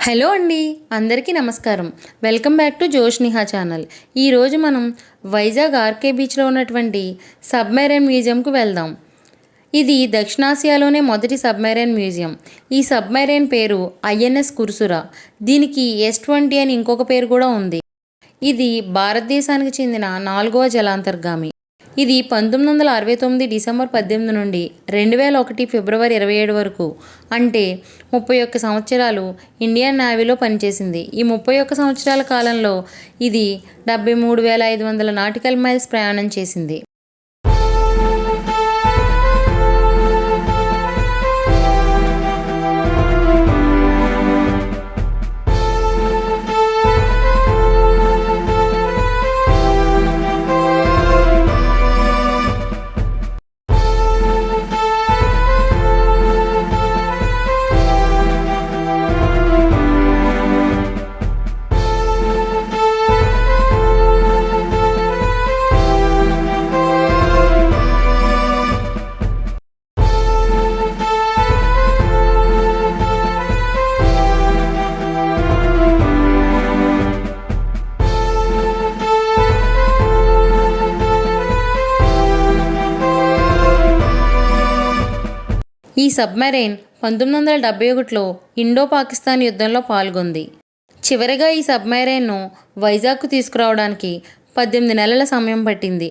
Hello అండి, అందరికీ నమస్కారం. Welcome back to Joshniha channel. ఈరోజు మనం వైజాగ్ ఆర్కే బీచ్లో ఉన్నటువంటి సబ్మెరైన్ మ్యూజియంకు వెళ్దాం. ఇది దక్షిణాసియాలోనే మొదటి సబ్మెరైన్ మ్యూజియం. ఈ సబ్మెరైన్ పేరు ఐఎన్ఎస్ కుర్సురా. దీనికి S-20 అని ఇంకొక పేరు కూడా ఉంది. ఇది భారతదేశానికి చెందిన 4వ జలాంతర్గామి. ఇది 1969 డిసెంబర్ 18 నుండి 2001 ఫిబ్రవరి 27 వరకు, అంటే 31 సంవత్సరాలు ఇండియన్ నేవీలో పనిచేసింది. ఈ 31 సంవత్సరాల కాలంలో ఇది 73,500 నాటికల్ మైల్స్ ప్రయాణం చేసింది. ఈ సబ్మెరైన్ 1971లో ఇండో పాకిస్తాన్ యుద్ధంలో పాల్గొంది. చివరిగా ఈ సబ్మెరైన్ను వైజాగ్కు తీసుకురావడానికి 18 నెలల సమయం పట్టింది.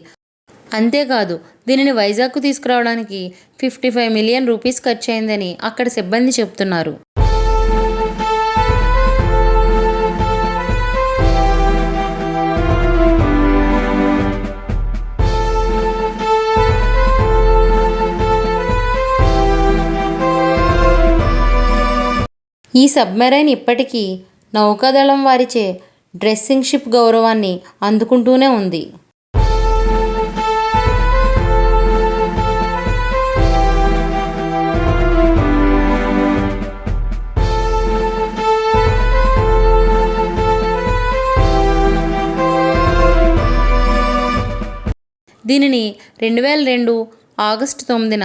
అంతేకాదు, దీనిని వైజాగ్కు తీసుకురావడానికి 55 మిలియన్ రూపీస్ ఖర్చయిందని అక్కడ సిబ్బంది చెబుతున్నారు. ఈ సబ్మెరైన్ ఇప్పటికీ నౌకాదళం వారిచే డ్రెస్సింగ్ షిప్ గౌరవాన్ని అందుకుంటూనే ఉంది. దీనిని 2002 ఆగస్టు 9న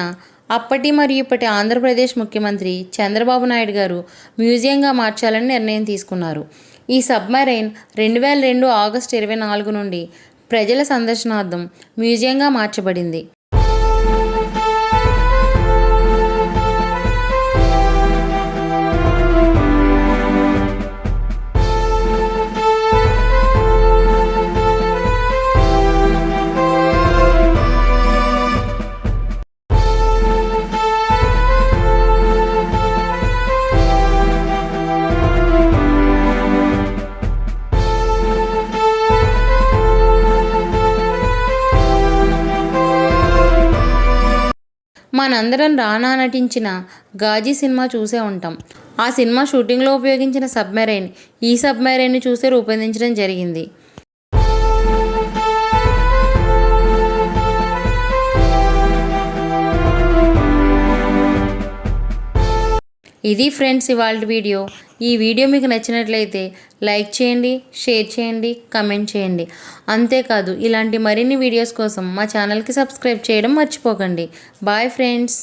అప్పటి మరియు ఇప్పటి ఆంధ్రప్రదేశ్ ముఖ్యమంత్రి చంద్రబాబు నాయుడు గారు మ్యూజియంగా మార్చాలని నిర్ణయం తీసుకున్నారు. ఈ సబ్మెరైన్ 2002 ఆగస్టు 24 నుండి ప్రజల సందర్శనార్థం మ్యూజియంగా మార్చబడింది. మనందరం రానా నటించిన గాజీ సినిమా చూసే ఉంటాం. ఆ సినిమా షూటింగ్లో ఉపయోగించిన సబ్మెరైన్ ఈ సబ్మెరైన్ను చూసే రూపొందించడం జరిగింది. ఇది ఫ్రెండ్స్ ఇవాళ వీడియో. ఈ వీడియో మీకు నచ్చినట్లయితే లైక్ చేయండి, షేర్ చేయండి, కమెంట్ చేయండి. అంతేకాదు, ఇలాంటి మరిన్ని వీడియోస్ కోసం మా ఛానల్కి సబ్స్క్రైబ్ చేయడం మర్చిపోకండి. Bye friends.